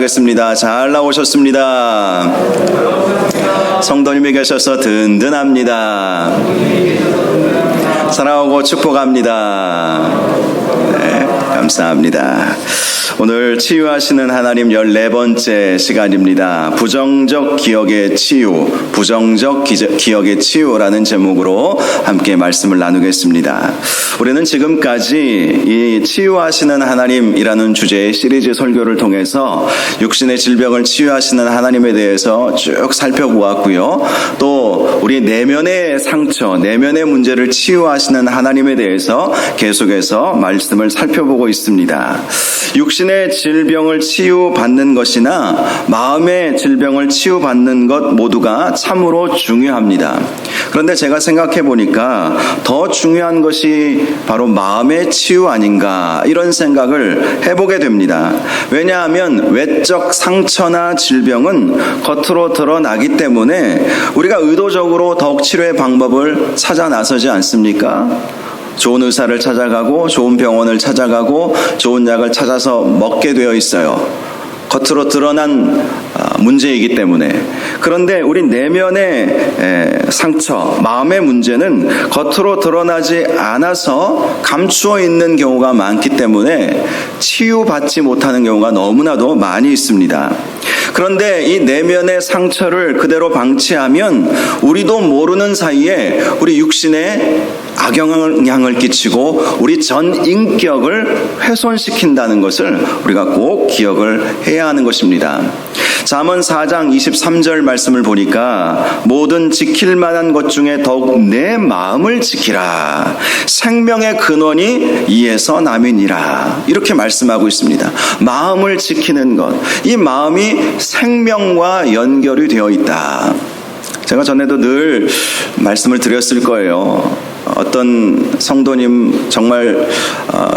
인사하겠습니다. 잘 나오셨습니다. 성도님이 계셔서 든든합니다. 사랑하고 축복합니다. 네, 감사합니다. 오늘 치유하시는 하나님 14번째 시간입니다. 부정적 기억의 치유, 부정적 기억의 치유라는 제목으로 함께 말씀을 나누겠습니다. 우리는 지금까지 이 치유하시는 하나님이라는 주제의 시리즈 설교를 통해서 육신의 질병을 치유하시는 하나님에 대해서 쭉 살펴보았고요. 또 우리 내면의 상처, 내면의 문제를 치유하시는 하나님에 대해서 계속해서 말씀을 살펴보고 있습니다. 육신의 질병을 치유받는 것이나 마음의 질병을 치유받는 것 모두가 참으로 중요합니다. 그런데 제가 생각해 보니까 더 중요한 것이 바로 마음의 치유 아닌가, 이런 생각을 해보게 됩니다. 왜냐하면 외적 상처나 질병은 겉으로 드러나기 때문에 우리가 의도적으로 더욱 치료의 방법을 찾아 나서지 않습니까? 좋은 의사를 찾아가고 좋은 병원을 찾아가고 좋은 약을 찾아서 먹게 되어 있어요. 겉으로 드러난 문제이기 때문에. 그런데 우리 내면의 상처, 마음의 문제는 겉으로 드러나지 않아서 감추어 있는 경우가 많기 때문에 치유받지 못하는 경우가 너무나도 많이 있습니다. 그런데 이 내면의 상처를 그대로 방치하면 우리도 모르는 사이에 우리 육신에 악영향을 끼치고 우리 전 인격을 훼손시킨다는 것을 우리가 꼭 기억을 해야 하는 것입니다. 잠언 4장 23절 말씀을 보니까 모든 지킬 만한 것 중에 더욱 내 마음을 지키라. 생명의 근원이 이에서 남이니라. 이렇게 말씀하고 있습니다. 마음을 지키는 것, 이 마음이 생명과 연결이 되어 있다. 제가 전에도 늘 말씀을 드렸을 거예요. 어떤 성도님, 정말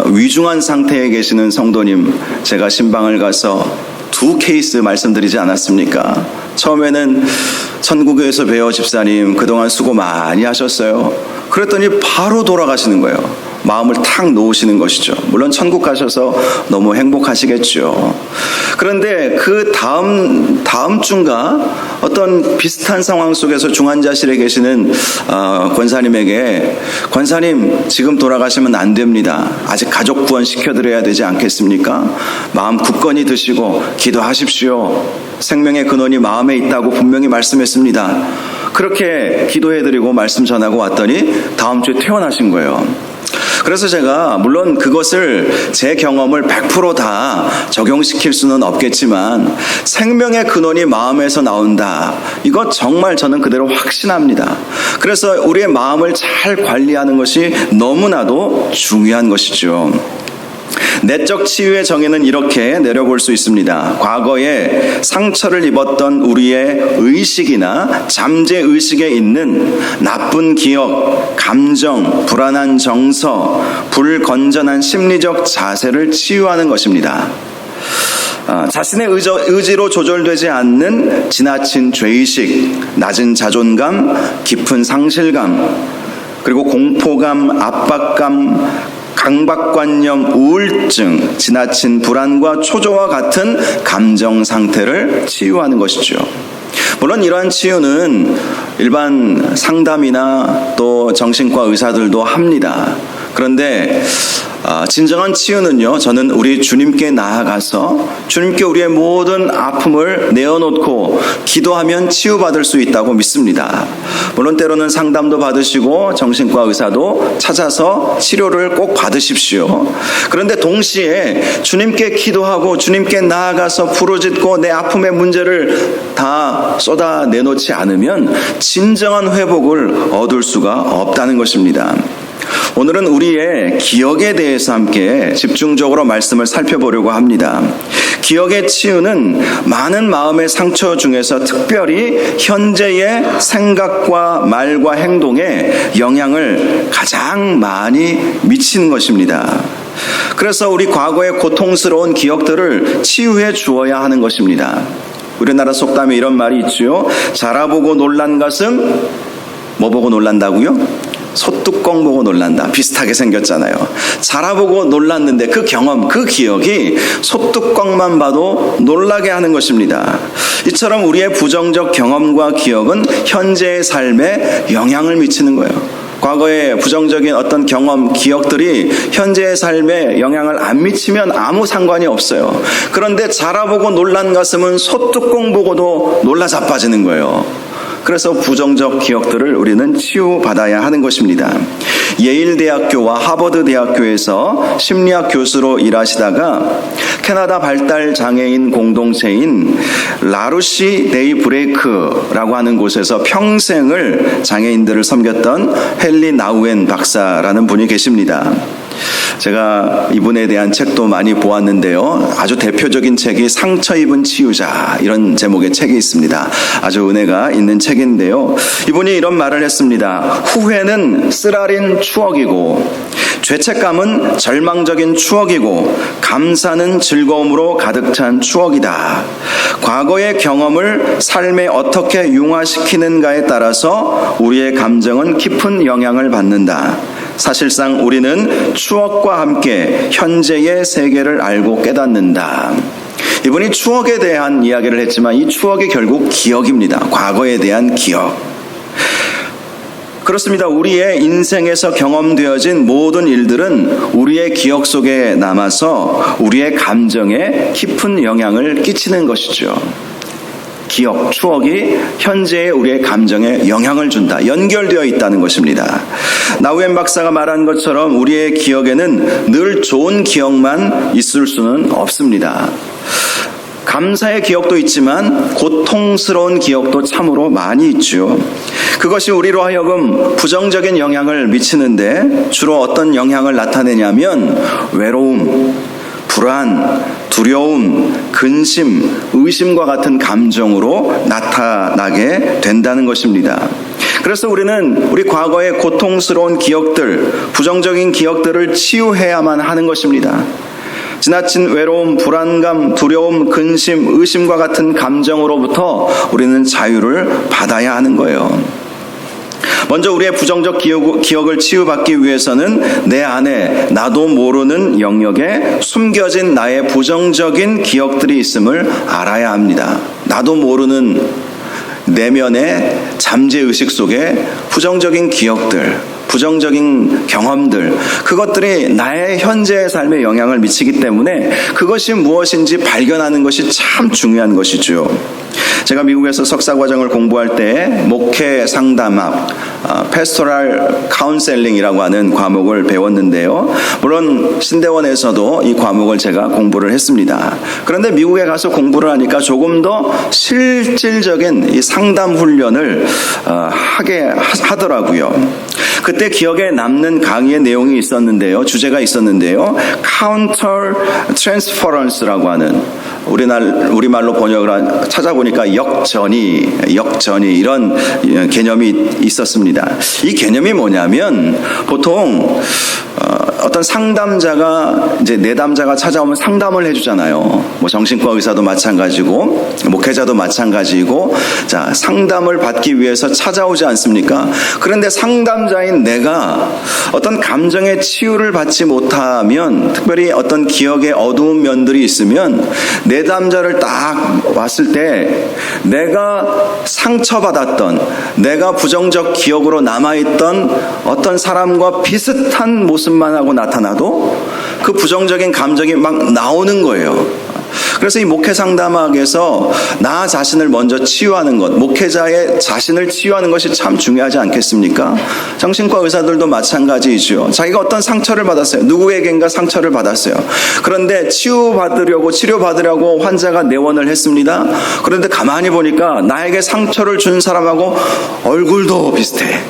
위중한 상태에 계시는 성도님, 제가 신방을 가서 2 케이스 말씀드리지 않았습니까? 처음에는 천국교회에서 배워 집사님 그동안 수고 많이 하셨어요. 그랬더니 바로 돌아가시는 거예요. 마음을 탁 놓으시는 것이죠. 물론 천국 가셔서 너무 행복하시겠죠. 그런데 그 다음 주인가 어떤 비슷한 상황 속에서 중환자실에 계시는 권사님에게, 권사님 지금 돌아가시면 안 됩니다. 아직 가족 구원 시켜드려야 되지 않겠습니까? 마음 굳건히 드시고 기도하십시오. 생명의 근원이 마음에 있다고 분명히 말씀했습니다. 그렇게 기도해드리고 말씀 전하고 왔더니 다음 주에 퇴원하신 거예요. 그래서 제가 물론 그것을 제 경험을 100% 다 적용시킬 수는 없겠지만 생명의 근원이 마음에서 나온다. 이거 정말 저는 그대로 확신합니다. 그래서 우리의 마음을 잘 관리하는 것이 너무나도 중요한 것이죠. 내적 치유의 정의는 이렇게 내려볼 수 있습니다. 과거에 상처를 입었던 우리의 의식이나 잠재의식에 있는 나쁜 기억, 감정, 불안한 정서, 불건전한 심리적 자세를 치유하는 것입니다. 자신의 의지로 조절되지 않는 지나친 죄의식, 낮은 자존감, 깊은 상실감, 그리고 공포감, 압박감, 강박관념, 우울증, 지나친 불안과 초조와 같은 감정 상태를 치유하는 것이죠. 물론 이러한 치유는 일반 상담이나 또 정신과 의사들도 합니다. 그런데 진정한 치유는요, 저는 우리 주님께 나아가서 주님께 우리의 모든 아픔을 내어놓고 기도하면 치유받을 수 있다고 믿습니다. 물론 때로는 상담도 받으시고 정신과 의사도 찾아서 치료를 꼭 받으십시오. 그런데 동시에 주님께 기도하고 주님께 나아가서 부르짖고 내 아픔의 문제를 다 쏟아 내놓지 않으면 진정한 회복을 얻을 수가 없다는 것입니다. 오늘은 우리의 기억에 대해서 함께 집중적으로 말씀을 살펴보려고 합니다. 기억의 치유는 많은 마음의 상처 중에서 특별히 현재의 생각과 말과 행동에 영향을 가장 많이 미치는 것입니다. 그래서 우리 과거의 고통스러운 기억들을 치유해 주어야 하는 것입니다. 우리나라 속담에 이런 말이 있죠. 자라보고 놀란 가슴, 뭐 보고 놀란다고요? 소뚜껑 보고 놀란다. 비슷하게 생겼잖아요. 자라보고 놀랐는데 그 경험, 그 기억이 소뚜껑만 봐도 놀라게 하는 것입니다. 이처럼 우리의 부정적 경험과 기억은 현재의 삶에 영향을 미치는 거예요. 과거의 부정적인 어떤 경험, 기억들이 현재의 삶에 영향을 안 미치면 아무 상관이 없어요. 그런데 자라보고 놀란 가슴은 소뚜껑 보고도 놀라 자빠지는 거예요. 그래서 부정적 기억들을 우리는 치유받아야 하는 것입니다. 예일대학교와 하버드대학교에서 심리학 교수로 일하시다가 캐나다 발달장애인 공동체인 라루시 데이브레이크라고 하는 곳에서 평생을 장애인들을 섬겼던 헨리 나우엔 박사라는 분이 계십니다. 제가 이분에 대한 책도 많이 보았는데요. 아주 대표적인 책이 상처 입은 치유자, 이런 제목의 책이 있습니다. 아주 은혜가 있는 책인데요. 이분이 이런 말을 했습니다. 후회는 쓰라린 추억이고, 죄책감은 절망적인 추억이고, 감사는 즐거움으로 가득 찬 추억이다. 과거의 경험을 삶에 어떻게 융화시키는가에 따라서 우리의 감정은 깊은 영향을 받는다. 사실상 우리는 추억과 함께 현재의 세계를 알고 깨닫는다. 이분이 추억에 대한 이야기를 했지만 이 추억이 결국 기억입니다. 과거에 대한 기억. 그렇습니다. 우리의 인생에서 경험되어진 모든 일들은 우리의 기억 속에 남아서 우리의 감정에 깊은 영향을 끼치는 것이죠. 기억, 추억이 현재의 우리의 감정에 영향을 준다. 연결되어 있다는 것입니다. 나우엔 박사가 말한 것처럼 우리의 기억에는 늘 좋은 기억만 있을 수는 없습니다. 감사의 기억도 있지만 고통스러운 기억도 참으로 많이 있죠. 그것이 우리로 하여금 부정적인 영향을 미치는데 주로 어떤 영향을 나타내냐면 외로움, 불안, 두려움, 근심, 의심과 같은 감정으로 나타나게 된다는 것입니다. 그래서 우리는 우리 과거의 고통스러운 기억들, 부정적인 기억들을 치유해야만 하는 것입니다. 지나친 외로움, 불안감, 두려움, 근심, 의심과 같은 감정으로부터 우리는 자유를 받아야 하는 거예요. 먼저 우리의 부정적 기억을 치유받기 위해서는 내 안에 나도 모르는 영역에 숨겨진 나의 부정적인 기억들이 있음을 알아야 합니다. 나도 모르는 내면의 잠재의식 속에 부정적인 기억들, 부정적인 경험들, 그것들이 나의 현재의 삶에 영향을 미치기 때문에 그것이 무엇인지 발견하는 것이 참 중요한 것이죠. 제가 미국에서 석사과정을 공부할 때 목회 상담학, 패스토럴 카운셀링이라고 하는 과목을 배웠는데요. 물론 신대원에서도 이 과목을 제가 공부를 했습니다. 그런데 미국에 가서 공부를 하니까 조금 더 실질적인 이 상담 훈련을 하게 하더라고요. 그때 기억에 남는 강의의 내용이 있었는데요. 주제가 있었는데요. Counter Transference라고 하는 우리말로 번역을 찾아보니까 역전이 이런 개념이 있었습니다. 이 개념이 뭐냐면 보통 어떤 상담자가 이제 내담자가 찾아오면 상담을 해주잖아요. 뭐 정신과 의사도 마찬가지고 목회자도 마찬가지고 자 상담을 받기 위해서 찾아오지 않습니까? 그런데 상담자인 내가 어떤 감정의 치유를 받지 못하면 특별히 어떤 기억의 어두운 면들이 있으면 내담자를 딱 왔을 때 내가 상처받았던 내가 부정적 기억으로 남아있던 어떤 사람과 비슷한 모습만 하고 나타나도 그 부정적인 감정이 막 나오는 거예요. 그래서 이 목회 상담학에서 나 자신을 먼저 치유하는 것, 목회자의 자신을 치유하는 것이 참 중요하지 않겠습니까? 정신과 의사들도 마찬가지이죠. 자기가 어떤 상처를 받았어요. 누구에겐가 상처를 받았어요. 그런데 치료받으려고 환자가 내원을 했습니다. 그런데 가만히 보니까 나에게 상처를 준 사람하고 얼굴도 비슷해.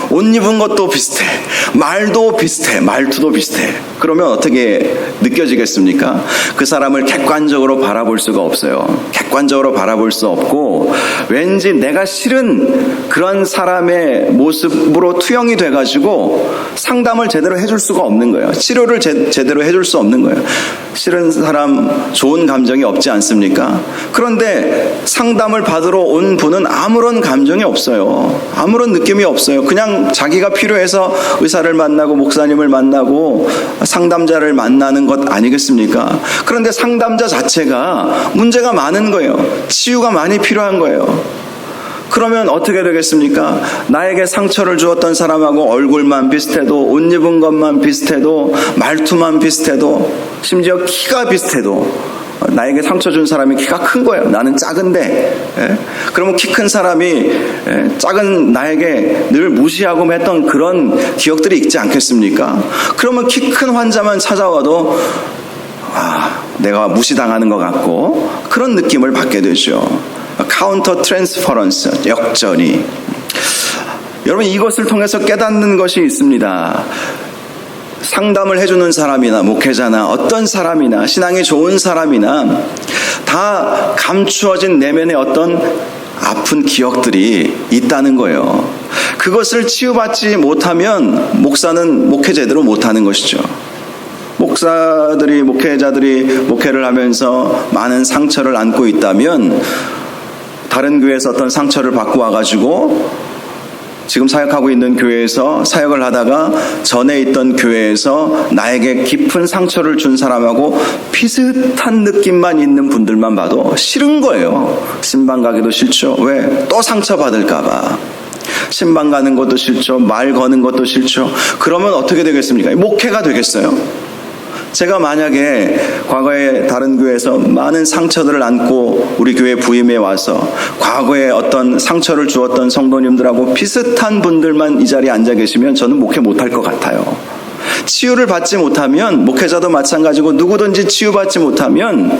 옷 입은 것도 비슷해. 말도 비슷해. 말투도 비슷해. 그러면 어떻게 느껴지겠습니까? 그 사람을 객관적으로 바라볼 수가 없어요. 객관적으로 바라볼 수 없고 왠지 내가 싫은 그런 사람의 모습으로 투영이 돼가지고 상담을 제대로 해줄 수가 없는 거예요. 치료를 제대로 해줄 수 없는 거예요. 싫은 사람 좋은 감정이 없지 않습니까? 그런데 상담을 받으러 온 분은 아무런 감정이 없어요. 아무런 느낌이 없어요. 그냥 그냥 자기가 필요해서 의사를 만나고 목사님을 만나고 상담자를 만나는 것 아니겠습니까? 그런데 상담자 자체가 문제가 많은 거예요. 치유가 많이 필요한 거예요. 그러면 어떻게 되겠습니까? 나에게 상처를 주었던 사람하고 얼굴만 비슷해도, 옷 입은 것만 비슷해도, 말투만 비슷해도, 심지어 키가 비슷해도 나에게 상처 준 사람이 키가 큰 거예요. 나는 작은데. 그러면 키 큰 사람이 작은 나에게 늘 무시하고 했던 그런 기억들이 있지 않겠습니까? 그러면 키 큰 환자만 찾아와도 내가 무시당하는 것 같고 그런 느낌을 받게 되죠. 카운터 트랜스퍼런스, 역전이. 여러분, 이것을 통해서 깨닫는 것이 있습니다. 상담을 해주는 사람이나 목회자나 어떤 사람이나 신앙이 좋은 사람이나 다 감추어진 내면의 어떤 아픈 기억들이 있다는 거예요. 그것을 치유받지 못하면 목사는 목회 제대로 못하는 것이죠. 목사들이, 목회자들이 목회를 하면서 많은 상처를 안고 있다면 다른 교회에서 어떤 상처를 받고 와가지고 지금 사역하고 있는 교회에서 사역을 하다가 전에 있던 교회에서 나에게 깊은 상처를 준 사람하고 비슷한 느낌만 있는 분들만 봐도 싫은 거예요. 신방 가기도 싫죠. 왜? 또 상처받을까 봐. 신방 가는 것도 싫죠. 말 거는 것도 싫죠. 그러면 어떻게 되겠습니까? 목회가 되겠어요? 제가 만약에 과거에 다른 교회에서 많은 상처들을 안고 우리 교회 부임에 와서 과거에 어떤 상처를 주었던 성도님들하고 비슷한 분들만 이 자리에 앉아 계시면 저는 목회 못할 것 같아요. 치유를 받지 못하면, 목회자도 마찬가지고 누구든지 치유받지 못하면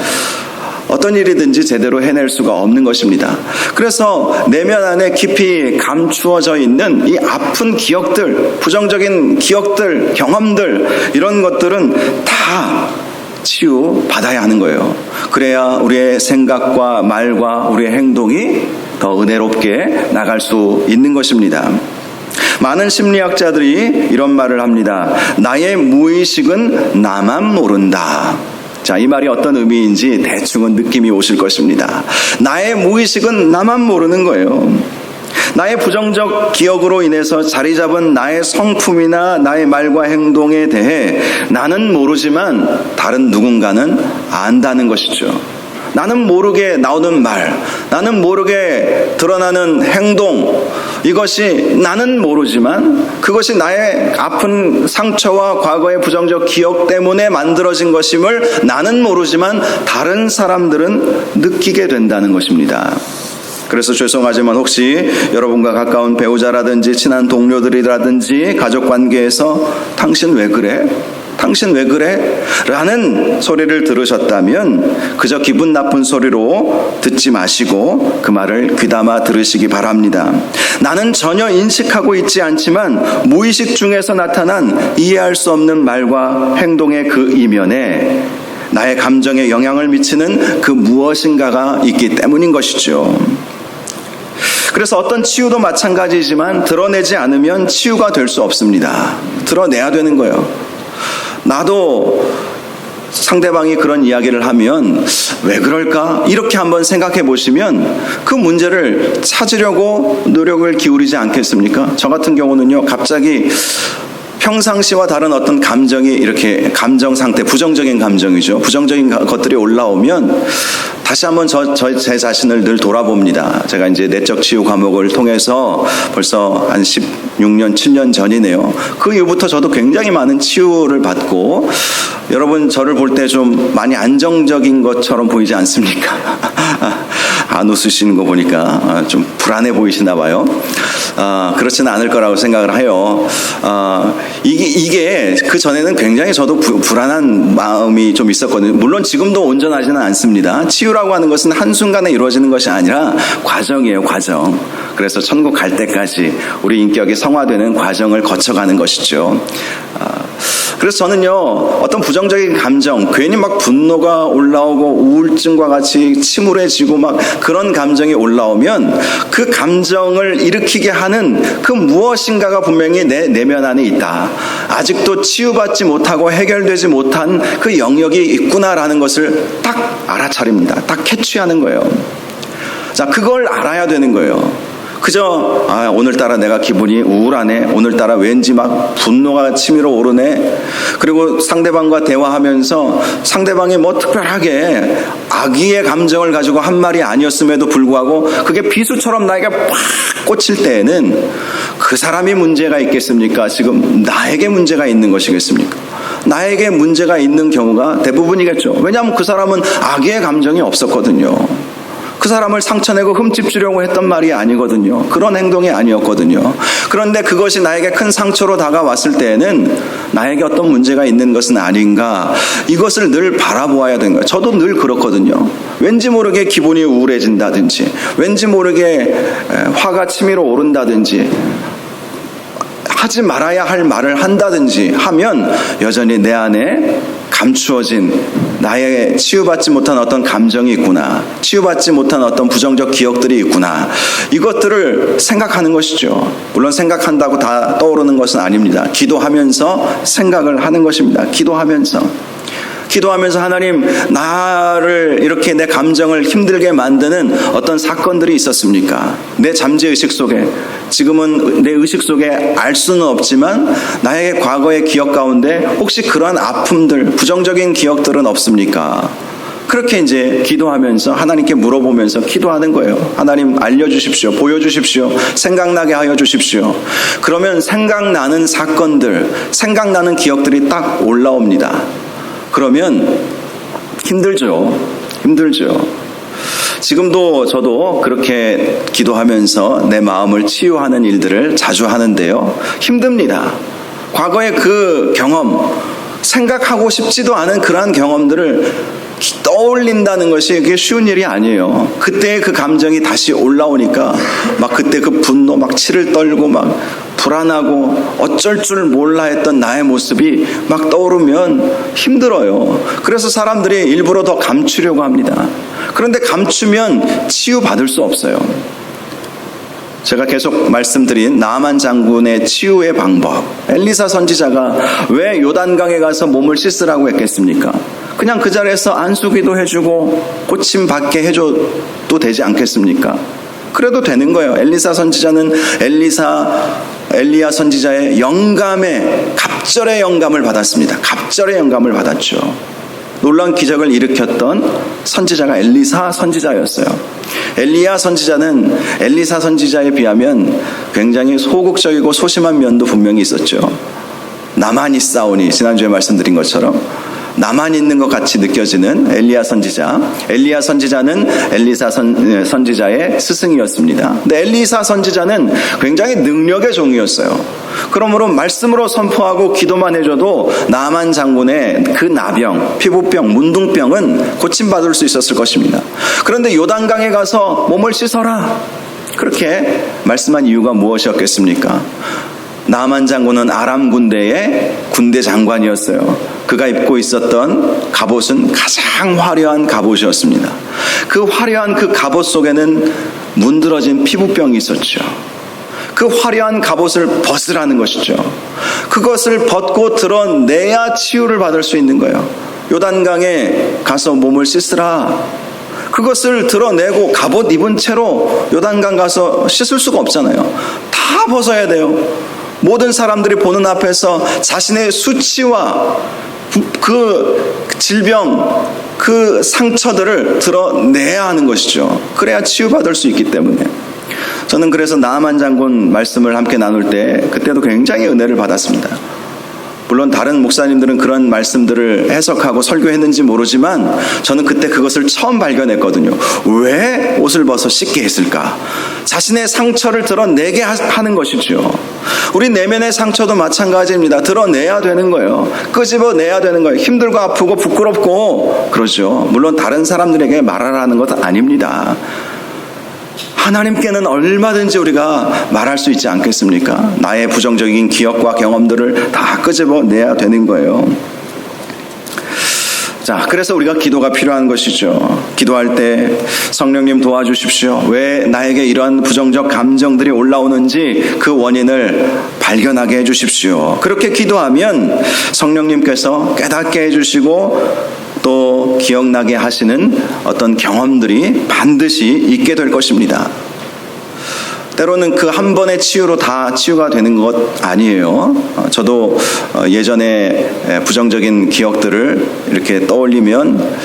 어떤 일이든지 제대로 해낼 수가 없는 것입니다. 그래서 내면 안에 깊이 감추어져 있는 이 아픈 기억들, 부정적인 기억들, 경험들, 이런 것들은 다 치유받아야 하는 거예요. 그래야 우리의 생각과 말과 우리의 행동이 더 은혜롭게 나갈 수 있는 것입니다. 많은 심리학자들이 이런 말을 합니다. 나의 무의식은 나만 모른다. 자, 이 말이 어떤 의미인지 대충은 느낌이 오실 것입니다. 나의 무의식은 나만 모르는 거예요. 나의 부정적 기억으로 인해서 자리 잡은 나의 성품이나 나의 말과 행동에 대해 나는 모르지만 다른 누군가는 안다는 것이죠. 나는 모르게 나오는 말, 나는 모르게 드러나는 행동, 이것이 나는 모르지만 그것이 나의 아픈 상처와 과거의 부정적 기억 때문에 만들어진 것임을 나는 모르지만 다른 사람들은 느끼게 된다는 것입니다. 그래서 죄송하지만 혹시 여러분과 가까운 배우자라든지 친한 동료들이라든지 가족관계에서 당신 왜 그래? 당신 왜 그래? 라는 소리를 들으셨다면 그저 기분 나쁜 소리로 듣지 마시고 그 말을 귀담아 들으시기 바랍니다. 나는 전혀 인식하고 있지 않지만 무의식 중에서 나타난 이해할 수 없는 말과 행동의 그 이면에 나의 감정에 영향을 미치는 그 무엇인가가 있기 때문인 것이죠. 그래서 어떤 치유도 마찬가지지만 드러내지 않으면 치유가 될 수 없습니다. 드러내야 되는 거예요. 나도 상대방이 그런 이야기를 하면 왜 그럴까? 이렇게 한번 생각해 보시면 그 문제를 찾으려고 노력을 기울이지 않겠습니까? 저 같은 경우는요, 갑자기 평상시와 다른 어떤 감정이 이렇게 감정 상태, 부정적인 감정이죠. 부정적인 것들이 올라오면 다시 한번 제 자신을 늘 돌아봅니다. 제가 이제 내적 치유 과목을 통해서 벌써 한 16년, 7년 전이네요. 그 이후부터 저도 굉장히 많은 치유를 받고 여러분 저를 볼 때 좀 많이 안정적인 것처럼 보이지 않습니까? 안 웃으시는 거 보니까 좀 불안해 보이시나 봐요. 그렇지는 않을 거라고 생각을 해요. 이게 그 전에는 굉장히 저도 불안한 마음이 좀 있었거든요. 물론 지금도 온전하지는 않습니다. 치유라고 하는 것은 한순간에 이루어지는 것이 아니라 과정이에요, 과정. 그래서 천국 갈 때까지 우리 인격이 성화되는 과정을 거쳐가는 것이죠. 그래서 저는요, 어떤 부정적인 감정, 괜히 막 분노가 올라오고 우울증과 같이 침울해지고 막 그런 감정이 올라오면 그 감정을 일으키게 하는 그 무엇인가가 분명히 내 내면 안에 있다. 아직도 치유받지 못하고 해결되지 못한 그 영역이 있구나라는 것을 딱 알아차립니다. 딱 캐치하는 거예요. 자, 그걸 알아야 되는 거예요. 그저 오늘따라 내가 기분이 우울하네, 오늘따라 왠지 막 분노가 치밀어 오르네, 그리고 상대방과 대화하면서 상대방이 뭐 특별하게 악의의 감정을 가지고 한 말이 아니었음에도 불구하고 그게 비수처럼 나에게 팍 꽂힐 때에는 그 사람이 문제가 있겠습니까? 지금 나에게 문제가 있는 것이겠습니까? 나에게 문제가 있는 경우가 대부분이겠죠. 왜냐하면 그 사람은 악의의 감정이 없었거든요. 그 사람을 상처내고 흠집 주려고 했던 말이 아니거든요. 그런 행동이 아니었거든요. 그런데 그것이 나에게 큰 상처로 다가왔을 때에는 나에게 어떤 문제가 있는 것은 아닌가, 이것을 늘 바라보아야 되는 거예요. 저도 늘 그렇거든요. 왠지 모르게 기분이 우울해진다든지, 왠지 모르게 화가 치밀어 오른다든지, 하지 말아야 할 말을 한다든지 하면 여전히 내 안에 감추어진 나의 치유받지 못한 어떤 감정이 있구나, 치유받지 못한 어떤 부정적 기억들이 있구나, 이것들을 생각하는 것이죠. 물론 생각한다고 다 떠오르는 것은 아닙니다. 기도하면서 생각을 하는 것입니다. 기도하면서 하나님, 나를 이렇게 내 감정을 힘들게 만드는 어떤 사건들이 있었습니까? 내 잠재의식 속에, 지금은 내 의식 속에 알 수는 없지만 나의 과거의 기억 가운데 혹시 그러한 아픔들, 부정적인 기억들은 없습니까? 그렇게 이제 기도하면서 하나님께 물어보면서 기도하는 거예요. 하나님, 알려주십시오. 보여주십시오. 생각나게 하여 주십시오. 그러면 생각나는 사건들, 생각나는 기억들이 딱 올라옵니다. 그러면 힘들죠. 지금도 저도 그렇게 기도하면서 내 마음을 치유하는 일들을 자주 하는데요. 힘듭니다. 과거의 그 경험, 생각하고 싶지도 않은 그러한 경험들을 떠올린다는 것이 그게 쉬운 일이 아니에요. 그때의 그 감정이 다시 올라오니까 막 그때 그 분노, 막 치를 떨고 막 불안하고 어쩔 줄 몰라 했던 나의 모습이 막 떠오르면 힘들어요. 그래서 사람들이 일부러 더 감추려고 합니다. 그런데 감추면 치유받을 수 없어요. 제가 계속 말씀드린 나만 장군의 치유의 방법, 엘리사 선지자가 왜 요단강에 가서 몸을 씻으라고 했겠습니까? 그냥 그 자리에서 안수기도 해주고 고침 받게 해줘도 되지 않겠습니까? 그래도 되는 거예요. 엘리사 선지자는 엘리야 선지자의 갑절의 영감을 받았습니다. 갑절의 영감을 받았죠. 놀라운 기적을 일으켰던 선지자가 엘리사 선지자였어요. 엘리야 선지자는 엘리사 선지자에 비하면 굉장히 소극적이고 소심한 면도 분명히 있었죠. 나만 있사오니, 지난주에 말씀드린 것처럼 나만 있는 것 같이 느껴지는 엘리야 선지자. 엘리야 선지자는 엘리사 선지자의 스승이었습니다. 근데 엘리사 선지자는 굉장히 능력의 종이었어요. 그러므로 말씀으로 선포하고 기도만 해줘도 나만 장군의 그 나병, 피부병, 문둥병은 고침받을 수 있었을 것입니다. 그런데 요단강에 가서 몸을 씻어라, 그렇게 말씀한 이유가 무엇이었겠습니까? 나만 장군은 아람 군대의 군대 장관이었어요. 그가 입고 있었던 갑옷은 가장 화려한 갑옷이었습니다. 그 화려한 그 갑옷 속에는 문드러진 피부병이 있었죠. 그 화려한 갑옷을 벗으라는 것이죠. 그것을 벗고 드러내야 치유를 받을 수 있는 거예요. 요단강에 가서 몸을 씻으라. 그것을 드러내고 갑옷 입은 채로 요단강 가서 씻을 수가 없잖아요. 다 벗어야 돼요. 모든 사람들이 보는 앞에서 자신의 수치와 그 질병, 그 상처들을 드러내야 하는 것이죠. 그래야 치유받을 수 있기 때문에. 저는 그래서 나아만 장군 말씀을 함께 나눌 때 그때도 굉장히 은혜를 받았습니다. 물론 다른 목사님들은 그런 말씀들을 해석하고 설교했는지 모르지만 저는 그때 그것을 처음 발견했거든요. 왜 옷을 벗어 씻게 했을까? 자신의 상처를 드러내게 하는 것이죠. 우리 내면의 상처도 마찬가지입니다. 드러내야 되는 거예요. 끄집어내야 되는 거예요. 힘들고 아프고 부끄럽고 그러죠. 물론 다른 사람들에게 말하라는 것 아닙니다. 하나님께는 얼마든지 우리가 말할 수 있지 않겠습니까? 나의 부정적인 기억과 경험들을 다 끄집어내야 되는 거예요. 자, 그래서 우리가 기도가 필요한 것이죠. 기도할 때 성령님 도와주십시오. 왜 나에게 이러한 부정적 감정들이 올라오는지 그 원인을 발견하게 해주십시오. 그렇게 기도하면 성령님께서 깨닫게 해주시고 또 기억나게 하시는 어떤 경험들이 반드시 있게 될 것입니다. 때로는 그 한 번의 치유로 다 치유가 되는 것 아니에요. 저도 예전에 부정적인 기억들을 이렇게 떠올리면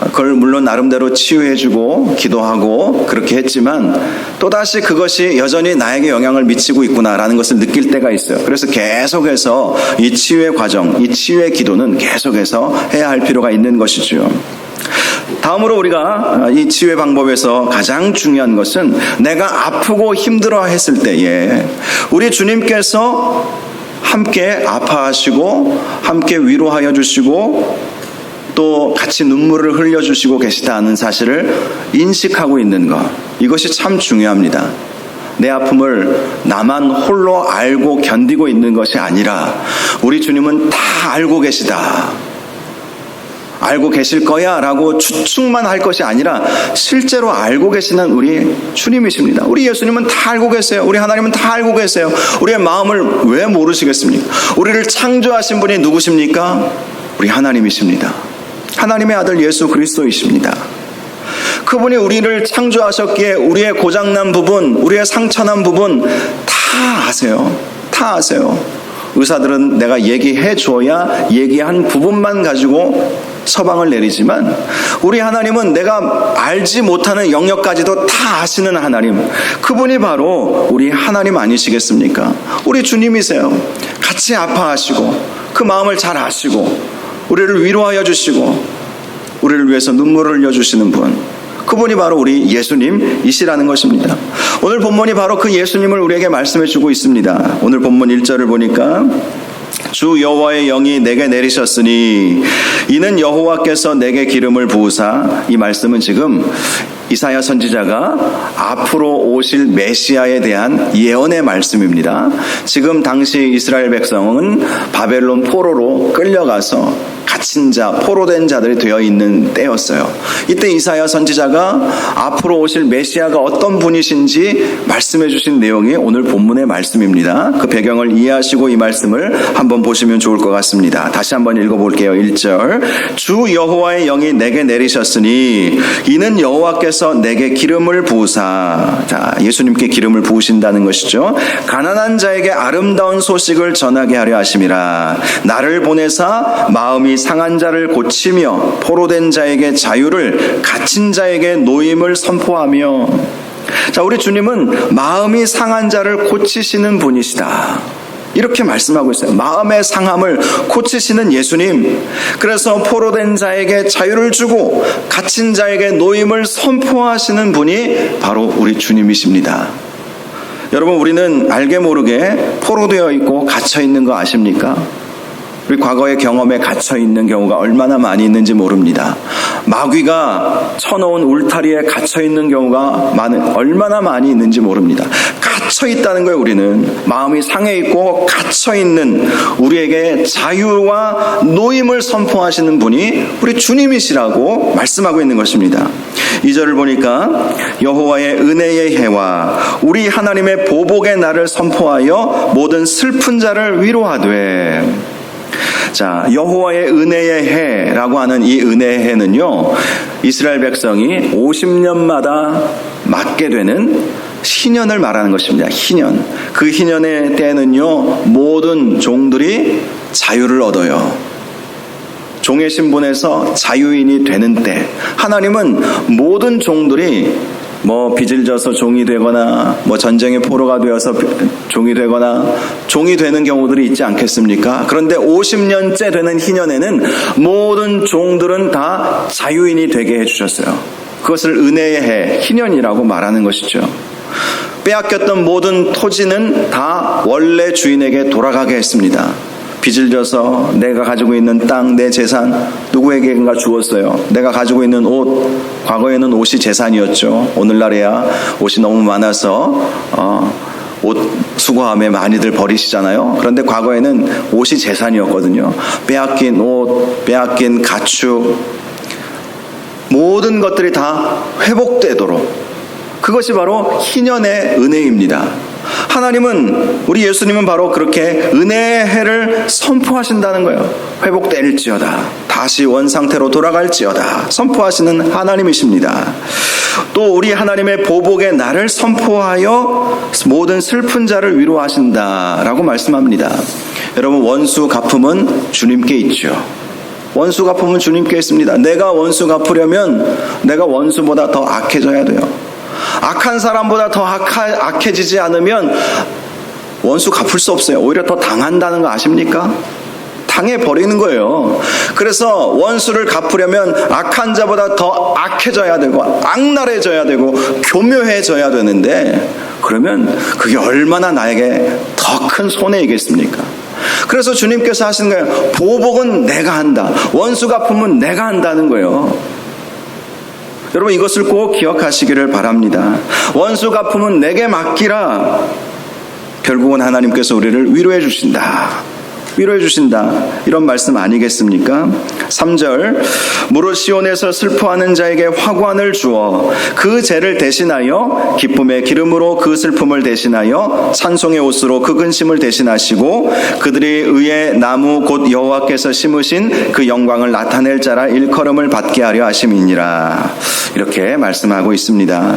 그걸 물론 나름대로 치유해주고 기도하고 그렇게 했지만 또다시 그것이 여전히 나에게 영향을 미치고 있구나라는 것을 느낄 때가 있어요. 그래서 계속해서 이 치유의 과정, 이 치유의 기도는 계속해서 해야 할 필요가 있는 것이죠. 다음으로 우리가 이 치유의 방법에서 가장 중요한 것은 내가 아프고 힘들어 했을 때에 우리 주님께서 함께 아파하시고 함께 위로하여 주시고 또 같이 눈물을 흘려주시고 계시다는 사실을 인식하고 있는 것, 이것이 참 중요합니다. 내 아픔을 나만 홀로 알고 견디고 있는 것이 아니라 우리 주님은 다 알고 계시다, 알고 계실 거야 라고 추측만 할 것이 아니라 실제로 알고 계시는 우리 주님이십니다. 우리 예수님은 다 알고 계세요. 우리 하나님은 다 알고 계세요. 우리의 마음을 왜 모르시겠습니까? 우리를 창조하신 분이 누구십니까? 우리 하나님이십니다. 하나님의 아들 예수 그리스도이십니다. 그분이 우리를 창조하셨기에 우리의 고장난 부분, 우리의 상처난 부분 다 아세요. 다 아세요. 의사들은 내가 얘기해 줘야 얘기한 부분만 가지고 처방을 내리지만 우리 하나님은 내가 알지 못하는 영역까지도 다 아시는 하나님, 그분이 바로 우리 하나님 아니시겠습니까? 우리 주님이세요. 같이 아파하시고 그 마음을 잘 아시고 우리를 위로하여 주시고 우리를 위해서 눈물을 흘려주시는 분, 그분이 바로 우리 예수님이시라는 것입니다. 오늘 본문이 바로 그 예수님을 우리에게 말씀해 주고 있습니다. 오늘 본문 1절을 보니까 주 여호와의 영이 내게 내리셨으니 이는 여호와께서 내게 기름을 부으사, 이 말씀은 지금 이사야 선지자가 앞으로 오실 메시아에 대한 예언의 말씀입니다. 지금 당시 이스라엘 백성은 바벨론 포로로 끌려가서 갇힌 자, 포로된 자들이 되어 있는 때였어요. 이때 이사야 선지자가 앞으로 오실 메시아가 어떤 분이신지 말씀해 주신 내용이 오늘 본문의 말씀입니다. 그 배경을 이해하시고 이 말씀을 한번 보시면 좋을 것 같습니다. 다시 한번 읽어볼게요. 1절, 주 여호와의 영이 내게 내리셨으니 이는 여호와께서 내게 기름을 부으사, 자, 예수님께 기름을 부으신다는 것이죠. 가난한 자에게 아름다운 소식을 전하게 하려 하심이라. 나를 보내사 마음이 상한 자를 고치며 포로된 자에게 자유를, 갇힌 자에게 노임을 선포하며. 자, 우리 주님은 마음이 상한 자를 고치시는 분이시다, 이렇게 말씀하고 있어요. 마음의 상함을 고치시는 예수님, 그래서 포로된 자에게 자유를 주고 갇힌 자에게 노임을 선포하시는 분이 바로 우리 주님이십니다. 여러분, 우리는 알게 모르게 포로되어 있고 갇혀 있는 거 아십니까? 우리 과거의 경험에 갇혀 있는 경우가 얼마나 많이 있는지 모릅니다. 마귀가 쳐놓은 울타리에 갇혀 있는 경우가 얼마나 많이 있는지 모릅니다. 갇혀 있다는 거예요. 우리는 마음이 상해 있고 갇혀 있는 우리에게 자유와 노임을 선포하시는 분이 우리 주님이시라고 말씀하고 있는 것입니다. 2절을 보니까 여호와의 은혜의 해와 우리 하나님의 보복의 날을 선포하여 모든 슬픈 자를 위로하되. 자, 여호와의 은혜의 해라고 하는 이 은혜의 해는요, 이스라엘 백성이 50년마다 맞게 되는 희년을 말하는 것입니다. 희년. 그 희년의 때는요, 모든 종들이 자유를 얻어요. 종의 신분에서 자유인이 되는 때, 하나님은 모든 종들이 빚을 져서 종이 되거나 전쟁의 포로가 되어서 종이 되거나 종이 되는 경우들이 있지 않겠습니까? 그런데 50년째 되는 희년에는 모든 종들은 다 자유인이 되게 해주셨어요. 그것을 은혜의 해, 희년이라고 말하는 것이죠. 빼앗겼던 모든 토지는 다 원래 주인에게 돌아가게 했습니다. 빚을 져서 내가 가지고 있는 땅, 내 재산 누구에게인가 주었어요. 내가 가지고 있는 옷, 과거에는 옷이 재산이었죠. 오늘날에야 옷이 너무 많아서 옷 수거함에 많이들 버리시잖아요. 그런데 과거에는 옷이 재산이었거든요. 빼앗긴 옷, 빼앗긴 가축, 모든 것들이 다 회복되도록, 그것이 바로 희년의 은혜입니다. 하나님은, 우리 예수님은 바로 그렇게 은혜의 해를 선포하신다는 거예요. 회복될지어다, 다시 원상태로 돌아갈지어다 선포하시는 하나님이십니다. 또 우리 하나님의 보복의 날을 선포하여 모든 슬픈 자를 위로하신다라고 말씀합니다. 여러분, 원수 갚음은 주님께 있죠. 원수 갚음은 주님께 있습니다. 내가 원수 갚으려면 내가 원수보다 더 악해져야 돼요. 악한 사람보다 더 악해지지 않으면 원수 갚을 수 없어요. 오히려 더 당한다는 거 아십니까? 당해버리는 거예요. 그래서 원수를 갚으려면 악한 자보다 더 악해져야 되고 악랄해져야 되고 교묘해져야 되는데, 그러면 그게 얼마나 나에게 더 큰 손해이겠습니까? 그래서 주님께서 하시는 거예요. 보복은 내가 한다, 원수 갚음은 내가 한다는 거예요. 여러분, 이것을 꼭 기억하시기를 바랍니다. 원수 갚음은 내게 맡기라. 결국은 하나님께서 우리를 위로해 주신다, 위로해 주신다, 이런 말씀 아니겠습니까? 3절, 무릇 시온에서 슬퍼하는 자에게 화관을 주어 그 죄를 대신하여 기쁨의 기름으로 그 슬픔을 대신하여 찬송의 옷으로 그 근심을 대신하시고 그들이 의의 나무 곧 여호와께서 심으신 그 영광을 나타낼 자라 일컬음을 받게 하려 하심이니라. 이렇게 말씀하고 있습니다.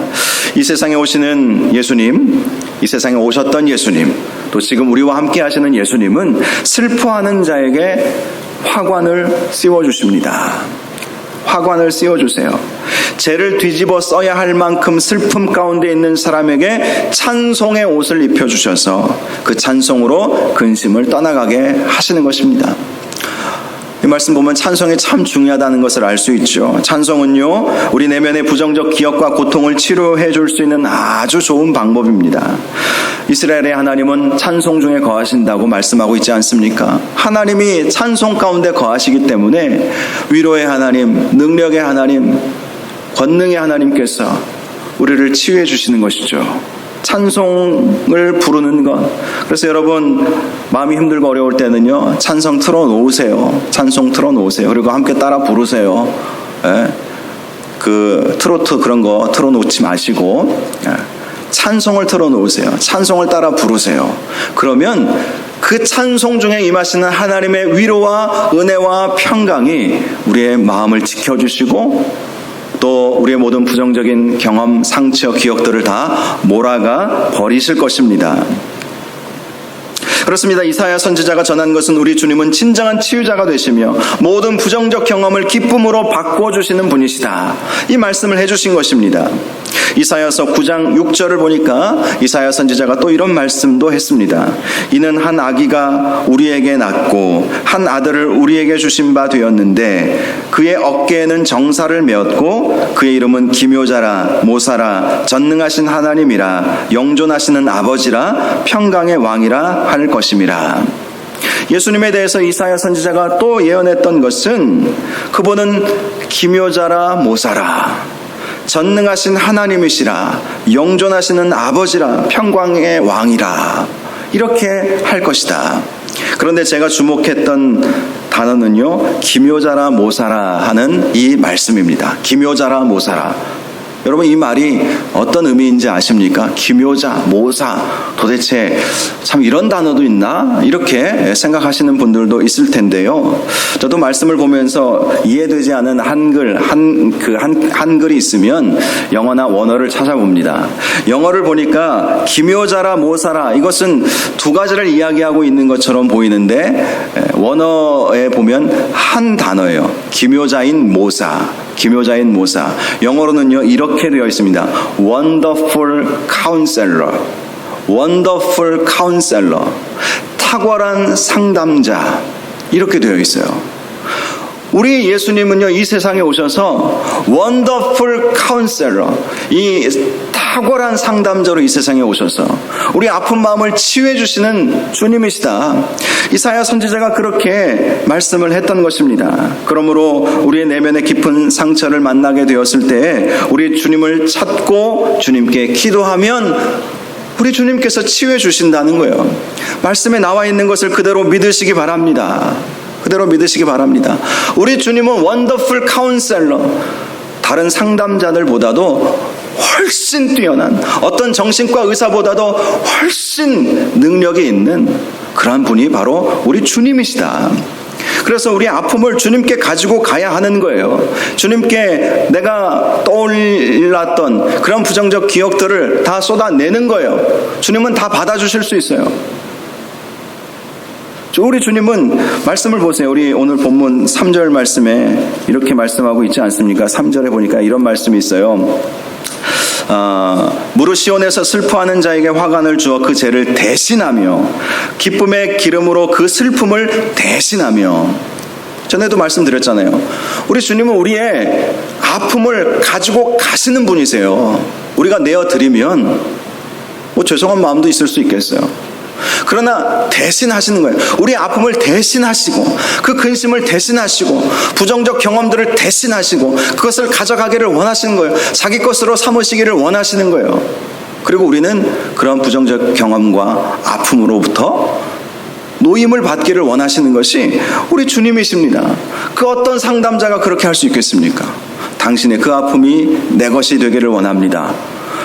이 세상에 오시는 예수님, 이 세상에 오셨던 예수님, 또 지금 우리와 함께 하시는 예수님은 슬퍼하는 자에게 화관을 씌워주십니다. 화관을 씌워주세요. 죄를 뒤집어 써야 할 만큼 슬픔 가운데 있는 사람에게 찬송의 옷을 입혀주셔서 그 찬송으로 근심을 떠나가게 하시는 것입니다. 이 말씀 보면 찬송이 참 중요하다는 것을 알 수 있죠. 찬송은요, 우리 내면의 부정적 기억과 고통을 치료해 줄 수 있는 아주 좋은 방법입니다. 이스라엘의 하나님은 찬송 중에 거하신다고 말씀하고 있지 않습니까? 하나님이 찬송 가운데 거하시기 때문에 위로의 하나님, 능력의 하나님, 권능의 하나님께서 우리를 치유해 주시는 것이죠. 찬송을 부르는 것. 그래서 여러분, 마음이 힘들고 어려울 때는요, 찬송 틀어놓으세요. 찬송 틀어놓으세요. 그리고 함께 따라 부르세요. 예? 그 트로트 그런 거 틀어놓지 마시고 찬송을 틀어놓으세요. 찬송을 따라 부르세요. 그러면 그 찬송 중에 임하시는 하나님의 위로와 은혜와 평강이 우리의 마음을 지켜주시고 또 우리의 모든 부정적인 경험, 상처, 기억들을 다 몰아가 버리실 것입니다. 그렇습니다. 이사야 선지자가 전한 것은 우리 주님은 진정한 치유자가 되시며 모든 부정적 경험을 기쁨으로 바꿔주시는 분이시다, 이 말씀을 해주신 것입니다. 이사야서 9장 6절을 보니까 이사야 선지자가 또 이런 말씀도 했습니다. 이는 한 아기가 우리에게 낳고 한 아들을 우리에게 주신 바 되었는데 그의 어깨에는 정사를 메었고 그의 이름은 기묘자라 모사라 전능하신 하나님이라 영존하시는 아버지라 평강의 왕이라 할 것임이라. 예수님에 대해서 이사야 선지자가 또 예언했던 것은 그분은 기묘자라 모사라, 전능하신 하나님이시라, 영존하시는 아버지라, 평강의 왕이라, 이렇게 할 것이다. 그런데 제가 주목했던 단어는요, 기묘자라 모사라 하는 이 말씀입니다. 기묘자라 모사라. 여러분, 이 말이 어떤 의미인지 아십니까? 기묘자, 모사, 도대체 참 이런 단어도 있나? 이렇게 생각하시는 분들도 있을 텐데요. 저도 말씀을 보면서 이해되지 않은 한글이 있으면 영어나 원어를 찾아봅니다. 영어를 보니까 기묘자라 모사라, 이것은 두 가지를 이야기하고 있는 것처럼 보이는데 원어에 보면 한 단어예요. 기묘자인 모사. 기묘자인 모사. 영어로는요, 이렇게 되어 있습니다. Wonderful Counselor. Wonderful Counselor. 탁월한 상담자. 이렇게 되어 있어요. 우리 예수님은요, 이 세상에 오셔서 Wonderful Counselor, 이 탁월한 상담자로 이 세상에 오셔서 우리 아픈 마음을 치유해 주시는 주님이시다. 이사야 선지자가 그렇게 말씀을 했던 것입니다. 그러므로 우리의 내면의 깊은 상처를 만나게 되었을 때 우리 주님을 찾고 주님께 기도하면 우리 주님께서 치유해 주신다는 거예요. 말씀에 나와 있는 것을 그대로 믿으시기 바랍니다. 그대로 믿으시기 바랍니다. 우리 주님은 원더풀 카운셀러, 다른 상담자들보다도 훨씬 뛰어난, 어떤 정신과 의사보다도 훨씬 능력이 있는 그러한 분이 바로 우리 주님이시다. 그래서 우리 아픔을 주님께 가지고 가야 하는 거예요. 주님께 내가 떠올랐던 그런 부정적 기억들을 다 쏟아내는 거예요. 주님은 다 받아주실 수 있어요. 우리 주님은 말씀을 보세요. 우리 오늘 본문 3절 말씀에 이렇게 말씀하고 있지 않습니까? 3절에 보니까 이런 말씀이 있어요. 무릇 시온에서 슬퍼하는 자에게 화관을 주어 그 죄를 대신하며 기쁨의 기름으로 그 슬픔을 대신하며. 전에도 말씀드렸잖아요. 우리 주님은 우리의 아픔을 가지고 가시는 분이세요. 우리가 내어드리면 죄송한 마음도 있을 수 있겠어요. 그러나 대신하시는 거예요. 우리 아픔을 대신하시고 그 근심을 대신하시고 부정적 경험들을 대신하시고 그것을 가져가기를 원하시는 거예요. 자기 것으로 삼으시기를 원하시는 거예요. 그리고 우리는 그런 부정적 경험과 아픔으로부터 노임을 받기를 원하시는 것이 우리 주님이십니다. 그 어떤 상담자가 그렇게 할 수 있겠습니까? 당신의 그 아픔이 내 것이 되기를 원합니다.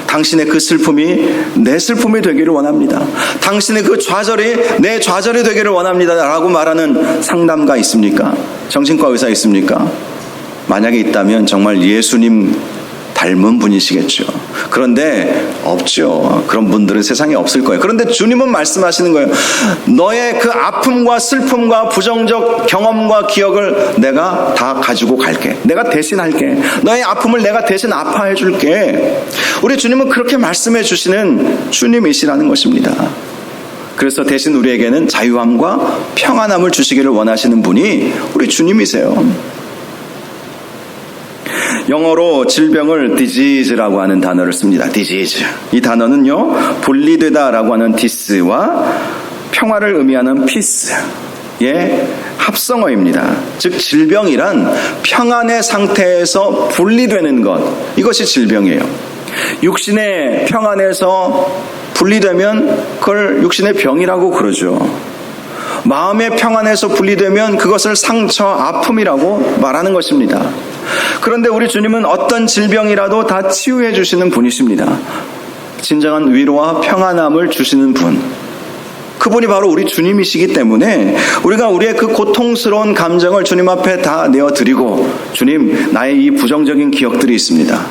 당신의 그 슬픔이 내 슬픔이 되기를 원합니다. 당신의 그 좌절이 내 좌절이 되기를 원합니다 라고 말하는 상담가 있습니까? 정신과 의사 있습니까? 만약에 있다면 정말 예수님 닮은 분이시겠죠. 그런데 없죠. 그런 분들은 세상에 없을 거예요. 그런데 주님은 말씀하시는 거예요. 너의 그 아픔과 슬픔과 부정적 경험과 기억을 내가 다 가지고 갈게. 내가 대신할게. 너의 아픔을 내가 대신 아파해 줄게. 우리 주님은 그렇게 말씀해 주시는 주님이시라는 것입니다. 그래서 대신 우리에게는 자유함과 평안함을 주시기를 원하시는 분이 우리 주님이세요. 영어로 질병을 disease라고 하는 단어를 씁니다. disease. 이 단어는요, 분리되다라고 하는 dis와 평화를 의미하는 peace의 합성어입니다. 즉 질병이란 평안의 상태에서 분리되는 것, 이것이 질병이에요. 육신의 평안에서 분리되면 그걸 육신의 병이라고 그러죠. 마음의 평안에서 분리되면 그것을 상처, 아픔이라고 말하는 것입니다. 그런데 우리 주님은 어떤 질병이라도 다 치유해 주시는 분이십니다. 진정한 위로와 평안함을 주시는 분. 그분이 바로 우리 주님이시기 때문에 우리가 우리의 그 고통스러운 감정을 주님 앞에 다 내어드리고, 주님, 나의 이 부정적인 기억들이 있습니다.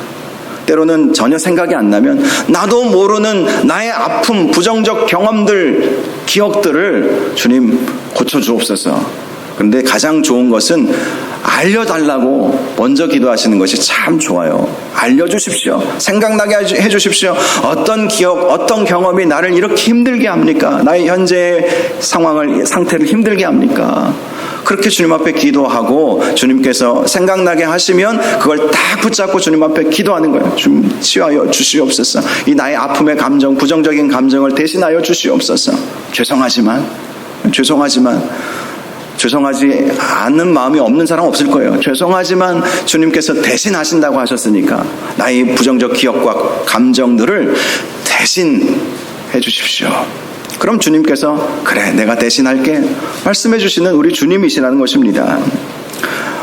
때로는 전혀 생각이 안 나면 나도 모르는 나의 아픔, 부정적 경험들, 기억들을 주님 고쳐주옵소서. 그런데 가장 좋은 것은 알려달라고 먼저 기도하시는 것이 참 좋아요. 알려주십시오. 생각나게 해주십시오. 어떤 기억, 어떤 경험이 나를 이렇게 힘들게 합니까? 나의 현재 상태를 힘들게 합니까? 그렇게 주님 앞에 기도하고 주님께서 생각나게 하시면 그걸 딱 붙잡고 주님 앞에 기도하는 거예요. 좀 치유하여 주시옵소서. 이 나의 아픔의 감정, 부정적인 감정을 대신하여 주시옵소서. 죄송하지 않는 마음이 없는 사람 없을 거예요. 죄송하지만 주님께서 대신하신다고 하셨으니까 나의 부정적 기억과 감정들을 대신해 주십시오. 그럼 주님께서 그래, 내가 대신할게 말씀해 주시는 우리 주님이시라는 것입니다.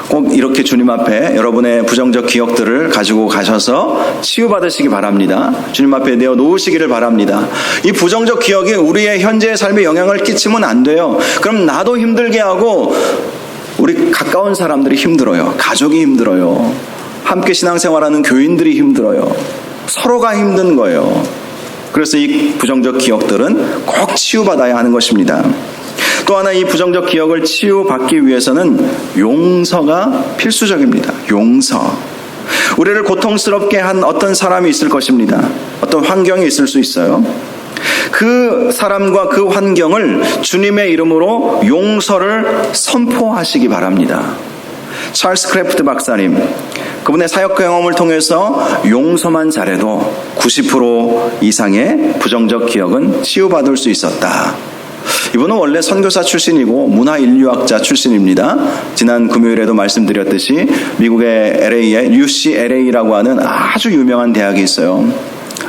꼭 이렇게 주님 앞에 여러분의 부정적 기억들을 가지고 가셔서 치유받으시기 바랍니다. 주님 앞에 내어놓으시기를 바랍니다. 이 부정적 기억이 우리의 현재의 삶에 영향을 끼치면 안 돼요. 그럼 나도 힘들게 하고 우리 가까운 사람들이 힘들어요. 가족이 힘들어요. 함께 신앙생활하는 교인들이 힘들어요. 서로가 힘든 거예요. 그래서 이 부정적 기억들은 꼭 치유받아야 하는 것입니다. 또 하나, 이 부정적 기억을 치유받기 위해서는 용서가 필수적입니다. 용서. 우리를 고통스럽게 한 어떤 사람이 있을 것입니다. 어떤 환경이 있을 수 있어요. 그 사람과 그 환경을 주님의 이름으로 용서를 선포하시기 바랍니다. 찰스 크래프트 박사님, 그분의 사역 경험을 통해서 용서만 잘해도 90% 이상의 부정적 기억은 치유받을 수 있었다. 이분은 원래 선교사 출신이고 문화인류학자 출신입니다. 지난 금요일에도 말씀드렸듯이 미국의 LA에 UCLA라고 하는 아주 유명한 대학이 있어요.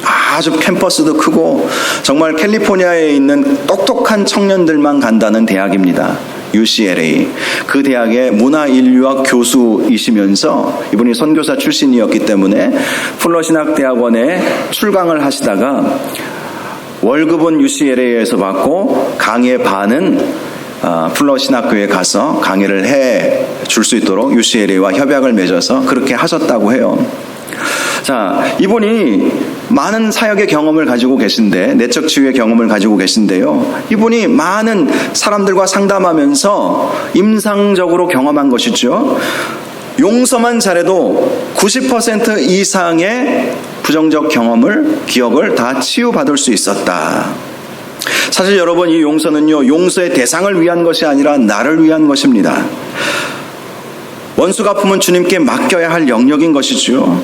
아주 캠퍼스도 크고 정말 캘리포니아에 있는 똑똑한 청년들만 간다는 대학입니다. UCLA. 그 대학의 문화인류학 교수이시면서 이분이 선교사 출신이었기 때문에 풀러신학대학원에 출강을 하시다가 월급은 UCLA에서 받고 강의 반은 풀러신학교에 가서 강의를 해 줄 수 있도록 UCLA와 협약을 맺어서 그렇게 하셨다고 해요. 자, 이분이 많은 사역의 경험을 가지고 계신데, 내적 치유의 경험을 가지고 계신데요. 이분이 많은 사람들과 상담하면서 임상적으로 경험한 것이죠. 용서만 잘해도 90% 이상의 부정적 기억을 다 치유받을 수 있었다. 사실 여러분, 이 용서는요, 용서의 대상을 위한 것이 아니라 나를 위한 것입니다. 원수 갚음은 주님께 맡겨야 할 영역인 것이죠.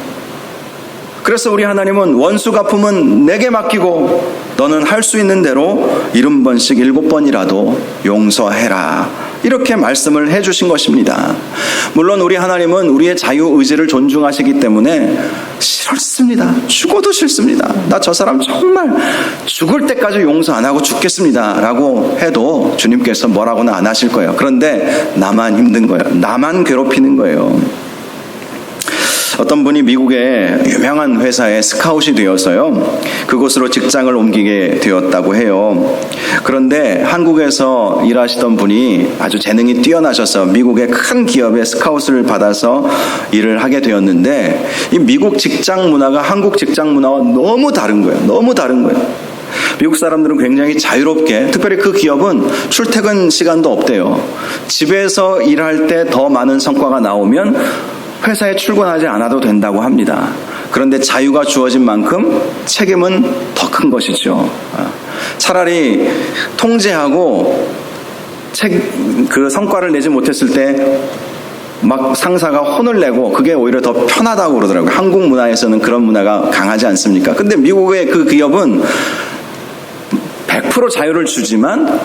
그래서 우리 하나님은 원수 갚음은 내게 맡기고 너는 할 수 있는 대로 70번씩 7번이라도 용서해라, 이렇게 말씀을 해주신 것입니다. 물론 우리 하나님은 우리의 자유의지를 존중하시기 때문에 싫습니다. 죽어도 싫습니다. 나 저 사람 정말 죽을 때까지 용서 안 하고 죽겠습니다 라고 해도 주님께서 뭐라고는 안 하실 거예요. 그런데 나만 힘든 거예요. 나만 괴롭히는 거예요. 어떤 분이 미국의 유명한 회사에 스카웃이 되어서요, 그곳으로 직장을 옮기게 되었다고 해요. 그런데 한국에서 일하시던 분이 아주 재능이 뛰어나셔서 미국의 큰 기업에 스카웃을 받아서 일을 하게 되었는데, 이 미국 직장 문화가 한국 직장 문화와 너무 다른 거예요. 너무 다른 거예요. 미국 사람들은 굉장히 자유롭게, 특별히 그 기업은 출퇴근 시간도 없대요. 집에서 일할 때 더 많은 성과가 나오면 회사에 출근하지 않아도 된다고 합니다. 그런데 자유가 주어진 만큼 책임은 더 큰 것이죠. 차라리 통제하고 그 성과를 내지 못했을 때 막 상사가 혼을 내고 그게 오히려 더 편하다고 그러더라고요. 한국 문화에서는 그런 문화가 강하지 않습니까? 근데 미국의 그 기업은 100% 자유를 주지만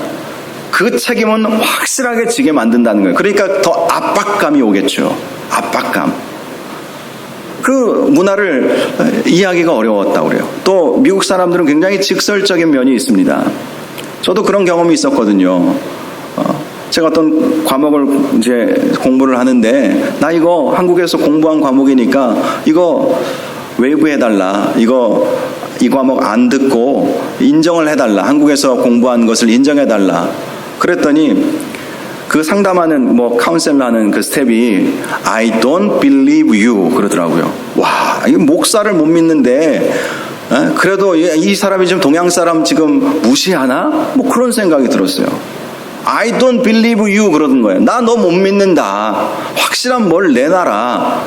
그 책임은 확실하게 지게 만든다는 거예요. 그러니까 더 압박감이 오겠죠. 압박감. 그 문화를 이해하기가 어려웠다고 그래요. 또 미국 사람들은 굉장히 직설적인 면이 있습니다. 저도 그런 경험이 있었거든요. 제가 어떤 과목을 이제 공부를 하는데, 나 이거 한국에서 공부한 과목이니까 이거 웨이브해달라, 이 과목 안 듣고 인정을 해달라, 한국에서 공부한 것을 인정해달라. 그랬더니 그 상담하는 카운셀러하는 그 스텝이 I don't believe you 그러더라고요. 와, 이 목사를 못 믿는데 그래도 이 사람이 지금 동양 사람 지금 무시하나? 그런 생각이 들었어요. I don't believe you 그러는 거예요. 나 너 못 믿는다. 확실한 뭘 내놔라.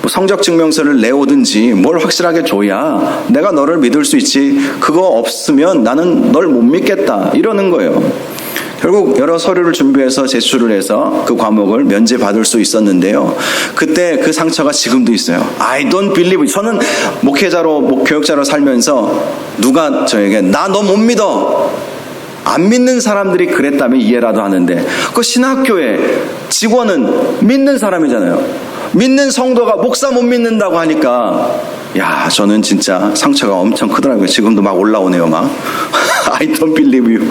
성적 증명서를 내오든지 뭘 확실하게 줘야 내가 너를 믿을 수 있지. 그거 없으면 나는 널 못 믿겠다, 이러는 거예요. 결국 여러 서류를 준비해서 제출을 해서 그 과목을 면제받을 수 있었는데요. 그때 그 상처가 지금도 있어요. I don't believe. 저는 목회자로, 교육자로 살면서 누가 저에게 나 너 못 믿어, 안 믿는 사람들이 그랬다면 이해라도 하는데, 그 신학교에 직원은 믿는 사람이잖아요. 믿는 성도가 목사 못 믿는다고 하니까, 야, 저는 진짜 상처가 엄청 크더라고요. 지금도 막 올라오네요, 막. I don't believe you.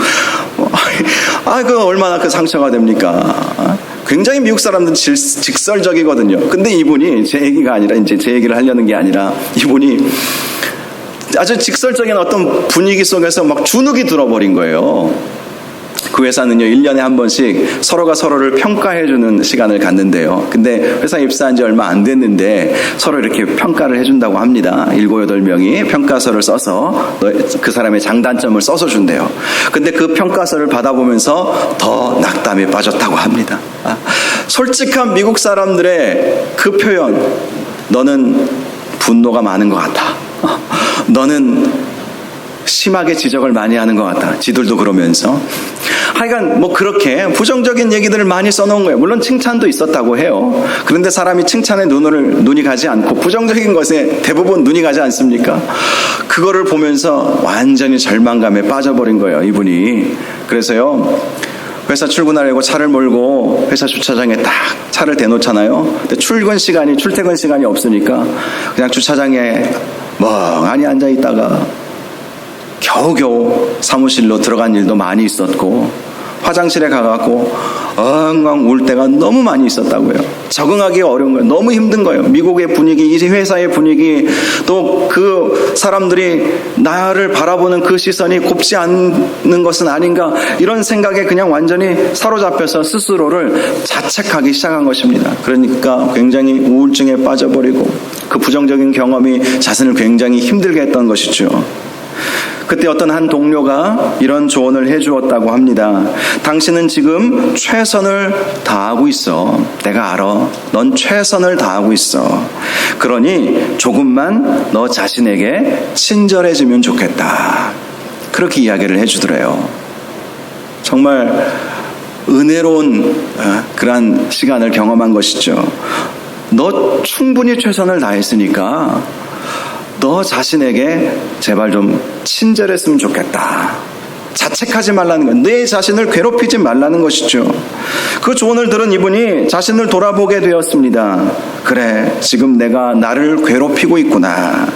그거 얼마나 그 상처가 됩니까? 굉장히 미국 사람들은 직설적이거든요. 근데 이분이 제 얘기가 아니라, 이제 제 얘기를 하려는 게 아니라, 이분이 아주 직설적인 어떤 분위기 속에서 막 주눅이 들어버린 거예요. 그 회사는요, 1년에 한 번씩 서로가 서로를 평가해주는 시간을 갖는데요. 근데 회사에 입사한 지 얼마 안 됐는데 서로 이렇게 평가를 해준다고 합니다. 7, 8명이 평가서를 써서 그 사람의 장단점을 써서 준대요. 근데 그 평가서를 받아보면서 더 낙담에 빠졌다고 합니다. 솔직한 미국 사람들의 그 표현, 너는 분노가 많은 것 같아. 너는 심하게 지적을 많이 하는 것 같다. 지들도 그러면서. 하여간 그렇게 부정적인 얘기들을 많이 써놓은 거예요. 물론 칭찬도 있었다고 해요. 그런데 사람이 칭찬에 눈이 가지 않고 부정적인 것에 대부분 눈이 가지 않습니까? 그거를 보면서 완전히 절망감에 빠져버린 거예요, 이분이. 그래서요, 회사 출근하려고 차를 몰고 회사 주차장에 딱 차를 대놓잖아요. 근데 출퇴근 시간이 없으니까 그냥 주차장에 멍하니 앉아있다가 겨우겨우 사무실로 들어간 일도 많이 있었고, 화장실에 가갖고 엉엉 울 때가 너무 많이 있었다고요. 적응하기 어려운 거예요. 너무 힘든 거예요. 미국의 분위기, 이 회사의 분위기, 또 그 사람들이 나를 바라보는 그 시선이 곱지 않는 것은 아닌가, 이런 생각에 그냥 완전히 사로잡혀서 스스로를 자책하기 시작한 것입니다. 그러니까 굉장히 우울증에 빠져버리고 그 부정적인 경험이 자신을 굉장히 힘들게 했던 것이죠. 그때 어떤 한 동료가 이런 조언을 해주었다고 합니다. 당신은 지금 최선을 다하고 있어. 내가 알아. 넌 최선을 다하고 있어. 그러니 조금만 너 자신에게 친절해지면 좋겠다. 그렇게 이야기를 해주더래요. 정말 은혜로운 그러한 시간을 경험한 것이죠. 너 충분히 최선을 다했으니까 너 자신에게 제발 좀 친절했으면 좋겠다. 자책하지 말라는 것, 내 자신을 괴롭히지 말라는 것이죠. 그 조언을 들은 이분이 자신을 돌아보게 되었습니다. 그래, 지금 내가 나를 괴롭히고 있구나.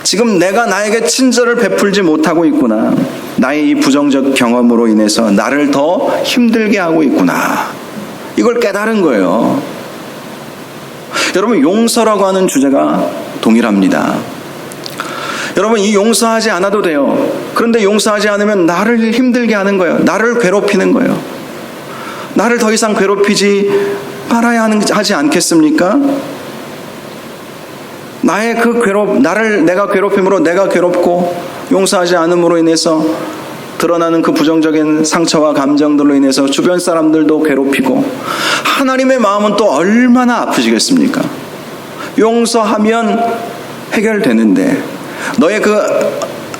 지금 내가 나에게 친절을 베풀지 못하고 있구나. 나의 이 부정적 경험으로 인해서 나를 더 힘들게 하고 있구나. 이걸 깨달은 거예요. 여러분, 용서라고 하는 주제가 동일합니다. 여러분, 이 용서하지 않아도 돼요. 그런데 용서하지 않으면 나를 힘들게 하는 거예요. 나를 괴롭히는 거예요. 나를 더 이상 괴롭히지 말아야 하지 않겠습니까? 나의 나를 내가 괴롭힘으로 내가 괴롭고 용서하지 않음으로 인해서 드러나는 그 부정적인 상처와 감정들로 인해서 주변 사람들도 괴롭히고, 하나님의 마음은 또 얼마나 아프시겠습니까? 용서하면 해결되는데 너의 그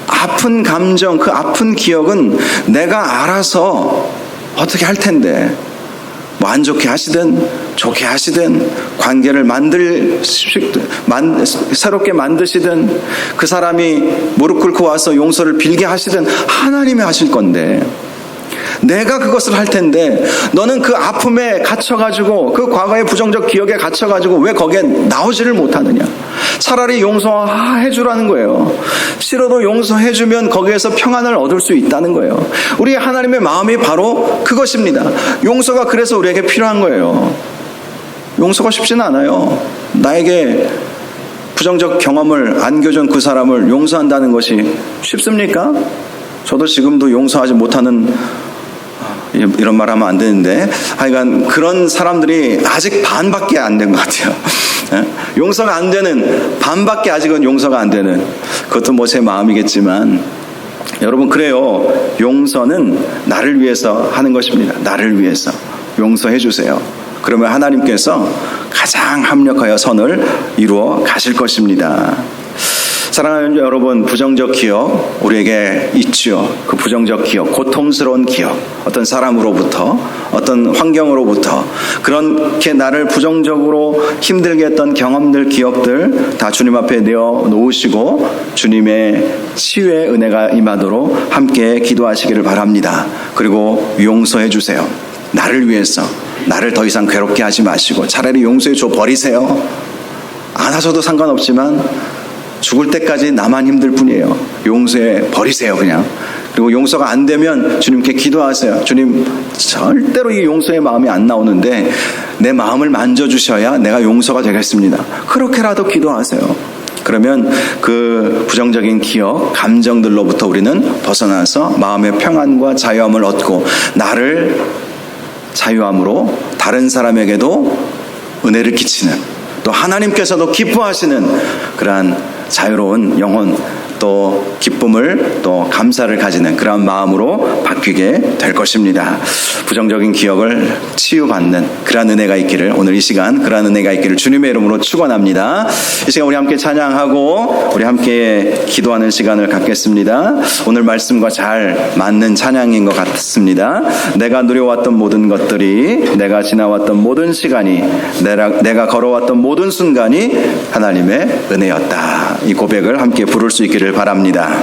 아픈 감정, 그 아픈 기억은 내가 알아서 어떻게 할 텐데, 뭐 안 좋게 하시든 좋게 하시든 관계를 새롭게 만드시든 그 사람이 무릎 꿇고 와서 용서를 빌게 하시든 하나님이 하실 건데, 내가 그것을 할 텐데 너는 그 아픔에 갇혀가지고, 그 과거의 부정적 기억에 갇혀가지고 왜 거기에 나오지를 못하느냐. 차라리 용서해주라는 거예요. 싫어도 용서해주면 거기에서 평안을 얻을 수 있다는 거예요. 우리 하나님의 마음이 바로 그것입니다. 용서가 그래서 우리에게 필요한 거예요. 용서가 쉽지는 않아요. 나에게 부정적 경험을 안겨준 그 사람을 용서한다는 것이 쉽습니까? 저도 지금도 용서하지 못하는, 이런 말 하면 안 되는데, 하여간 그런 사람들이 아직 반밖에 안 된 것 같아요. 용서가 안 되는, 반밖에 아직은 용서가 안 되는, 그것도 뭐 제 마음이겠지만, 여러분, 그래요. 용서는 나를 위해서 하는 것입니다. 나를 위해서 용서해 주세요. 그러면 하나님께서 가장 합력하여 선을 이루어 가실 것입니다. 사랑하는 여러분, 부정적 기억 우리에게 있죠. 그 부정적 기억, 고통스러운 기억, 어떤 사람으로부터, 어떤 환경으로부터 그렇게 나를 부정적으로 힘들게 했던 경험들, 기억들 다 주님 앞에 내어놓으시고 주님의 치유의 은혜가 임하도록 함께 기도하시기를 바랍니다. 그리고 용서해 주세요. 나를 위해서, 나를 더 이상 괴롭게 하지 마시고 차라리 용서해 줘 버리세요. 안 하셔도 상관없지만 죽을 때까지 나만 힘들 뿐이에요. 용서해 버리세요, 그냥. 그리고 용서가 안 되면 주님께 기도하세요. 주님, 절대로 이 용서의 마음이 안 나오는데 내 마음을 만져주셔야 내가 용서가 되겠습니다. 그렇게라도 기도하세요. 그러면 그 부정적인 기억, 감정들로부터 우리는 벗어나서 마음의 평안과 자유함을 얻고, 나를 자유함으로 다른 사람에게도 은혜를 끼치는, 또 하나님께서도 기뻐하시는 그러한 자유로운 영혼, 또 기쁨을, 또 감사를 가지는 그런 마음으로 바뀌게 될 것입니다. 부정적인 기억을 치유받는 그러한 은혜가 있기를, 오늘 이 시간 그러한 은혜가 있기를 주님의 이름으로 축원합니다. 이 시간 우리 함께 찬양하고 우리 함께 기도하는 시간을 갖겠습니다. 오늘 말씀과 잘 맞는 찬양인 것 같습니다. 내가 누려왔던 모든 것들이, 내가 지나왔던 모든 시간이, 내가 걸어왔던 모든 순간이 하나님의 은혜였다. 이 고백을 함께 부를 수 있기를 바랍니다.